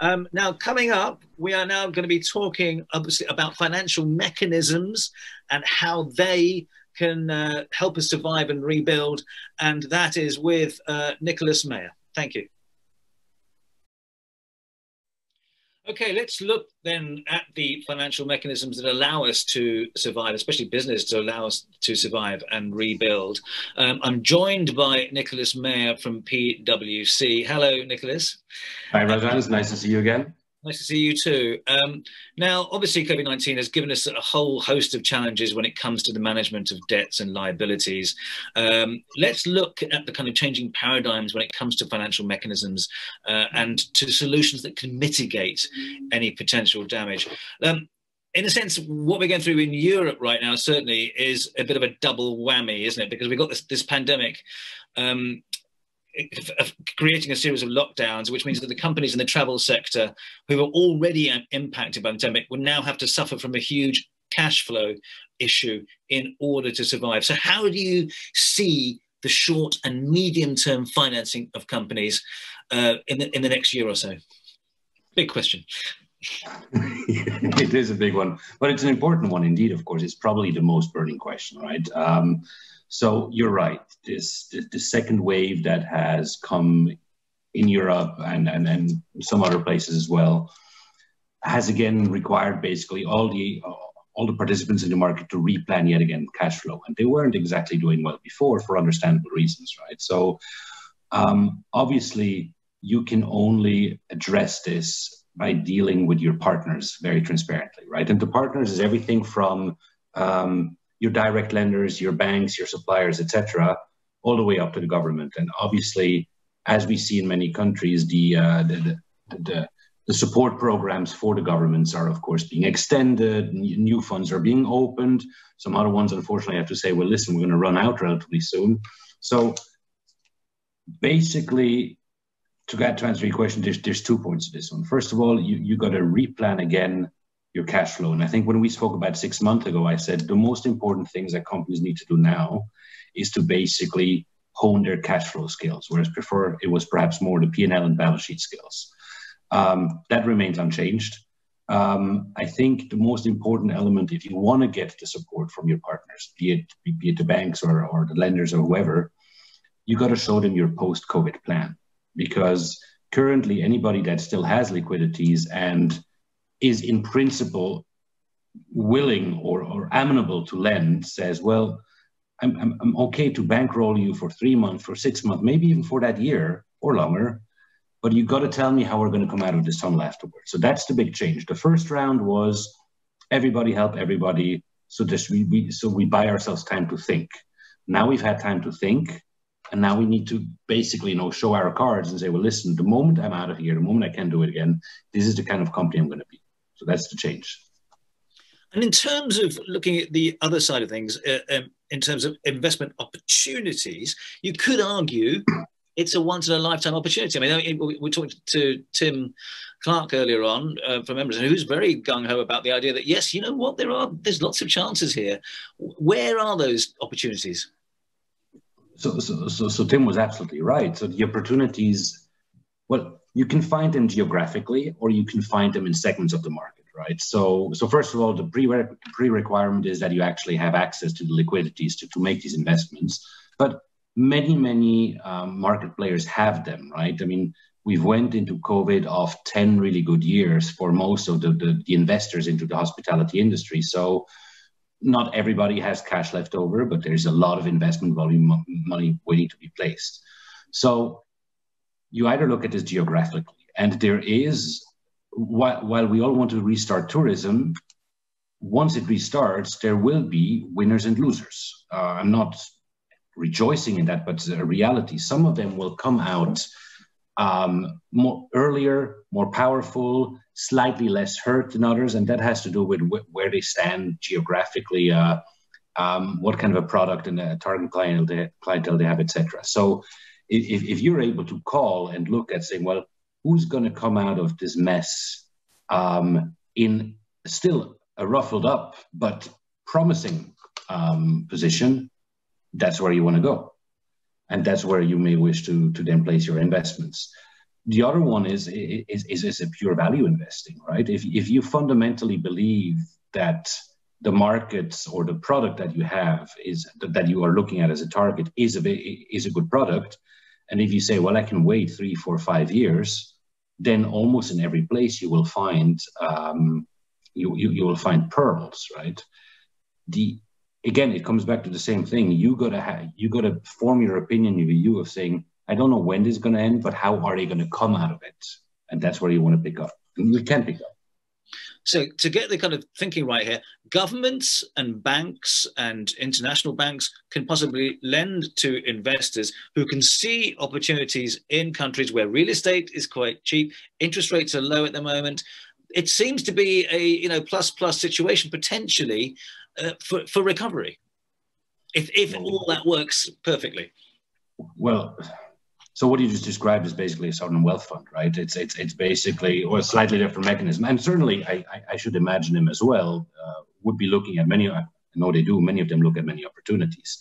Now, coming up, we are now going to be talking obviously about financial mechanisms and how they can help us survive and rebuild. And that is with Nicolas Mayer. Thank you. Okay, let's look then at the financial mechanisms that allow us to survive, especially business to allow us to survive and rebuild. I'm joined by Nicolas Mayer from PwC. Hello, Nicolas. Hi, Rajan. It's nice to see you again. Nice to see you too. Now, obviously, COVID-19 has given us a whole host of challenges when it comes to the management of debts and liabilities. Let's look at the kind of changing paradigms when it comes to financial mechanisms and to solutions that can mitigate any potential damage. In a sense, what we're going through in Europe right now certainly is a bit of a double whammy, isn't it? Because we've got this pandemic creating a series of lockdowns, which means that the companies in the travel sector who are already impacted by the pandemic will now have to suffer from a huge cash flow issue in order to survive. So how do you see the short and medium term financing of companies in the next year or so? Big question. It is a big one, but it's an important one indeed, of course. It's probably the most burning question, right? So you're right. The second wave that has come in Europe and some other places as well has again required basically all the participants in the market to replan yet again cash flow, and they weren't exactly doing well before for understandable reasons, right? So obviously you can only address this by dealing with your partners very transparently, right? And the partners is everything from your direct lenders, your banks, your suppliers, etc., all the way up to the government. And obviously, as we see in many countries, the support programs for the governments are, of course, being extended. New funds are being opened. Some other ones, unfortunately, have to say, well, listen, we're going to run out relatively soon. So basically, to answer your question, there's 2 points to this one. First of all, you got to replan again your cash flow. And I think when we spoke about 6 months ago, I said the most important things that companies need to do now is to basically hone their cash flow skills, whereas before it was perhaps more the P&L and balance sheet skills. That remains unchanged. I think the most important element, if you want to get the support from your partners, be it the banks or the lenders or whoever, you got to show them your post-COVID plan. Because currently anybody that still has liquidities and is in principle willing or amenable to lend says, well, I'm okay to bankroll you for 3 months, for 6 months, maybe even for that year or longer, but you got to tell me how we're going to come out of this tunnel afterwards. So that's the big change. The first round was everybody help everybody, so we buy ourselves time to think. Now we've had time to think, and now we need to basically, show our cards and say, well, listen, the moment I'm out of here, the moment I can do it again, this is the kind of company I'm going to be. So that's the change. And in terms of looking at the other side of things, in terms of investment opportunities, you could argue it's a once-in-a-lifetime opportunity. I mean, we talked to Tim Clark earlier on from Emerson, who's very gung-ho about the idea that, yes, you know what, there's lots of chances here. Where are those opportunities? So Tim was absolutely right. So the opportunities, well, you can find them geographically, or you can find them in segments of the market, right? So first of all, the pre-requirement is that you actually have access to the liquidities to make these investments. But many market players have them, right? I mean, we've went into COVID of 10 really good years for most of the investors into the hospitality industry. So not everybody has cash left over, but there's a lot of investment volume money waiting to be placed. So you either look at this geographically, and there is, while we all want to restart tourism, once it restarts, there will be winners and losers. I'm not rejoicing in that, but it's a reality. Some of them will come out more earlier, more powerful, slightly less hurt than others, and that has to do with where they stand geographically, what kind of a product and a target clientele they have, etc. So if you're able to call and look at saying, well, who's going to come out of this mess in still a ruffled up but promising position, that's where you want to go. And that's where you may wish to then place your investments. The other one is a pure value investing, right? If you fundamentally believe that the markets or the product that you have is that you are looking at as a target is a good product, and if you say, well, I can wait 3, 4, 5 years, then almost in every place you will find you will find pearls, right? Again, it comes back to the same thing. You gotta form your opinion, your view of saying, I don't know when this is going to end, but how are they going to come out of it? And that's where you want to pick up. You can pick up. So to get the kind of thinking right here, governments and banks and international banks can possibly lend to investors who can see opportunities in countries where real estate is quite cheap, interest rates are low at the moment. It seems to be a plus situation potentially for recovery, if all that works perfectly. Well, so what you just described is basically a sovereign wealth fund, right? It's basically, or a slightly different mechanism. And certainly, I should imagine him as well, would be looking at many, I know they do, many of them look at many opportunities,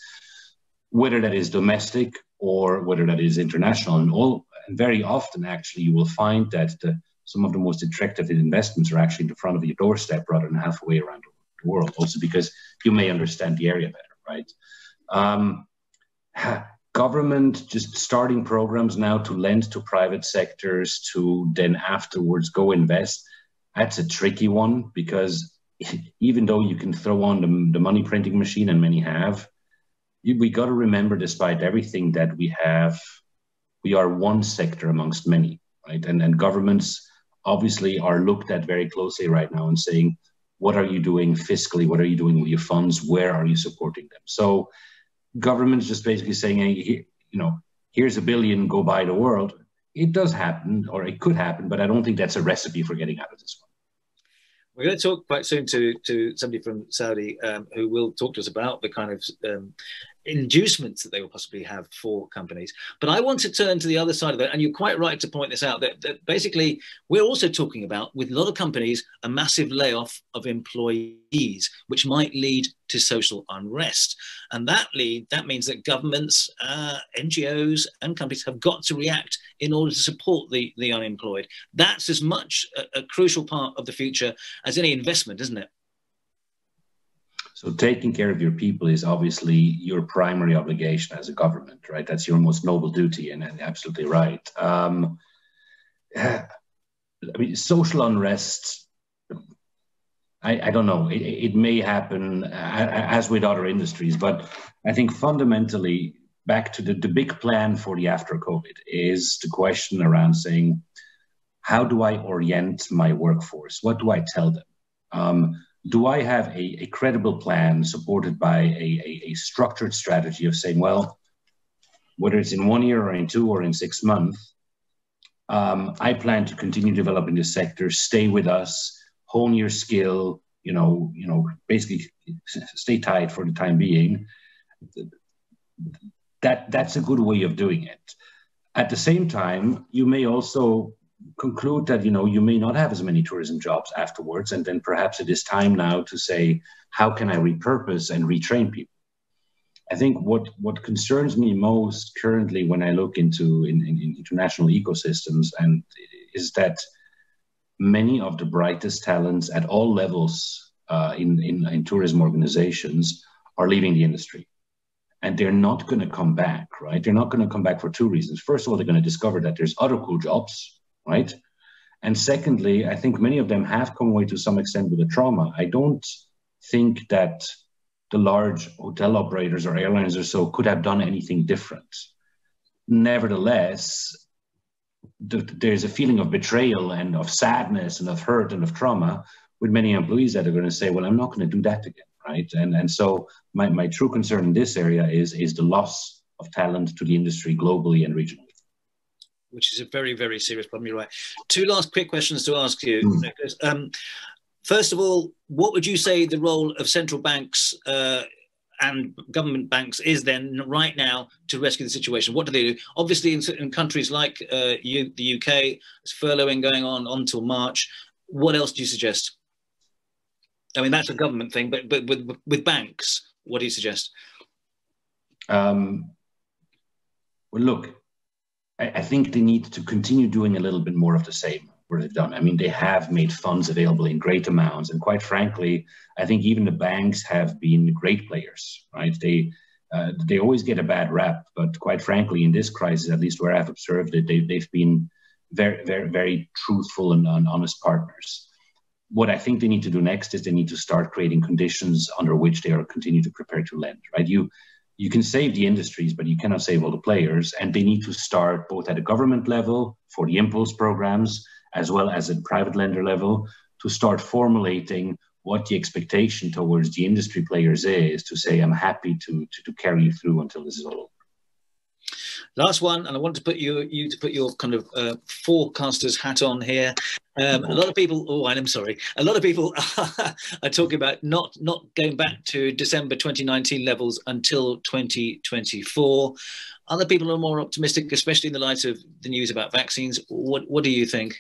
whether that is domestic or whether that is international. And very often, actually, you will find that some of the most attractive investments are actually in the front of your doorstep rather than halfway around the world, also because you may understand the area better, right? Government just starting programs now to lend to private sectors to then afterwards go invest, that's a tricky one, because even though you can throw on the money printing machine, and many have, we got to remember, despite everything that we are one sector amongst many, right? And governments obviously are looked at very closely right now and saying, what are you doing fiscally? What are you doing with your funds? Where are you supporting them? So government's just basically saying, hey, here's $1 billion, go buy the world. It does happen, or it could happen, but I don't think that's a recipe for getting out of this one. We're going to talk quite soon to somebody from Saudi who will talk to us about the kind of inducements that they will possibly have for companies. But I want to turn to the other side of it, and you're quite right to point this out, that basically we're also talking about, with a lot of companies, a massive layoff of employees, which might lead to social unrest. And that means that governments, NGOs and companies have got to react in order to support the unemployed. That's as much a crucial part of the future as any investment, isn't it? So taking care of your people is obviously your primary obligation as a government, right? That's your most noble duty, and absolutely right. I mean, social unrest, I don't know. It may happen as with other industries, but I think fundamentally, back to the big plan for the after COVID is the question around saying, how do I orient my workforce? What do I tell them? Do I have a credible plan supported by a structured strategy of saying, well, whether it's in 1 year or in 2 or in 6 months, I plan to continue developing this sector, stay with us, hone your skill, basically stay tight for the time being. That's a good way of doing it. At the same time, you may also conclude that you may not have as many tourism jobs afterwards, and then perhaps it is time now to say, how can I repurpose and retrain people? I think what concerns me most currently when I look into in international ecosystems and is that many of the brightest talents at all levels in tourism organizations are leaving the industry. And they're not going to come back, right? They're not going to come back for 2 reasons. First of all, they're going to discover that there's other cool jobs, right? And secondly, I think many of them have come away to some extent with a trauma. I don't think that the large hotel operators or airlines or so could have done anything different. Nevertheless, there's a feeling of betrayal and of sadness and of hurt and of trauma with many employees that are going to say, well, I'm not going to do that again, right? And so my true concern in this area is the loss of talent to the industry globally and regionally. Which is a very, very serious problem. You're right. 2 last quick questions to ask you, Nicolas. First of all, what would you say the role of central banks and government banks is then right now to rescue the situation? What do they do? Obviously, in countries like the UK, there's furloughing going on until March. What else do you suggest? I mean, that's a government thing, but with banks, what do you suggest? Well, look, I think they need to continue doing a little bit more of the same what they've done. I mean, they have made funds available in great amounts, and quite frankly, I think even the banks have been great players, right? They always get a bad rap, but quite frankly, in this crisis, at least where I've observed it, they've been very, very, very truthful and honest partners. What I think they need to do next is they need to start creating conditions under which they are continue to prepare to lend, right? You can save the industries, but you cannot save all the players. And they need to start both at a government level for the impulse programs, as well as at private lender level, to start formulating what the expectation towards the industry players is, to say, I'm happy to carry you through until this is all over. Last one, and I want to put you to put your kind of forecaster's hat on here. A lot of people, I'm sorry, a lot of people are talking about not going back to December 2019 levels until 2024. Other people are more optimistic, especially in the light of the news about vaccines. What do you think?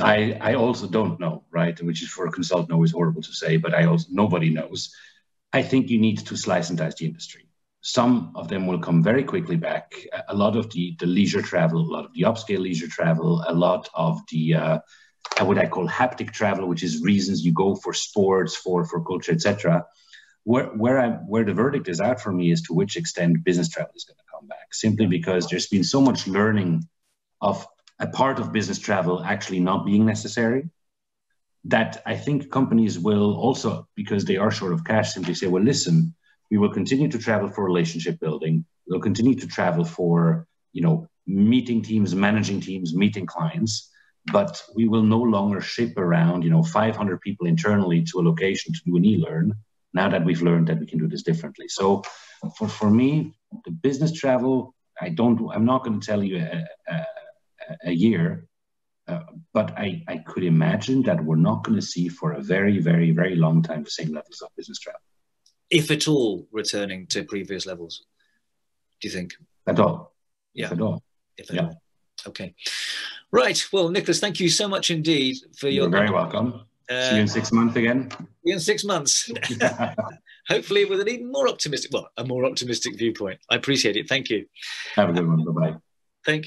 I also don't know, right? Which is, for a consultant, always horrible to say, but nobody knows. I think you need to slice and dice the industry. Some of them will come very quickly back. A lot of the leisure travel, a lot of the upscale leisure travel, a lot of the what I call haptic travel, which is reasons you go for sports, for culture, etc. Where the verdict is out for me is to which extent business travel is going to come back. Simply because there's been so much learning of a part of business travel actually not being necessary, that I think companies will also, because they are short of cash, simply say, well, listen, we will continue to travel for relationship building. We'll continue to travel for, meeting teams, managing teams, meeting clients, but we will no longer ship around, 500 people internally to a location to do an e-learn, now that we've learned that we can do this differently. So for me, the business travel, I'm not going to tell you a year, but I could imagine that we're not going to see for a very, very, very long time the same levels of business travel. If at all returning to previous levels, do you think? At all. Yeah. If at all. If at all. Okay. Right. Well, Nicolas, thank you so much indeed for your... You're very welcome. See you in 6 months again. See you in 6 months. Hopefully with an even more optimistic, a more optimistic viewpoint. I appreciate it. Thank you. Have a good one. Bye-bye. Thank you.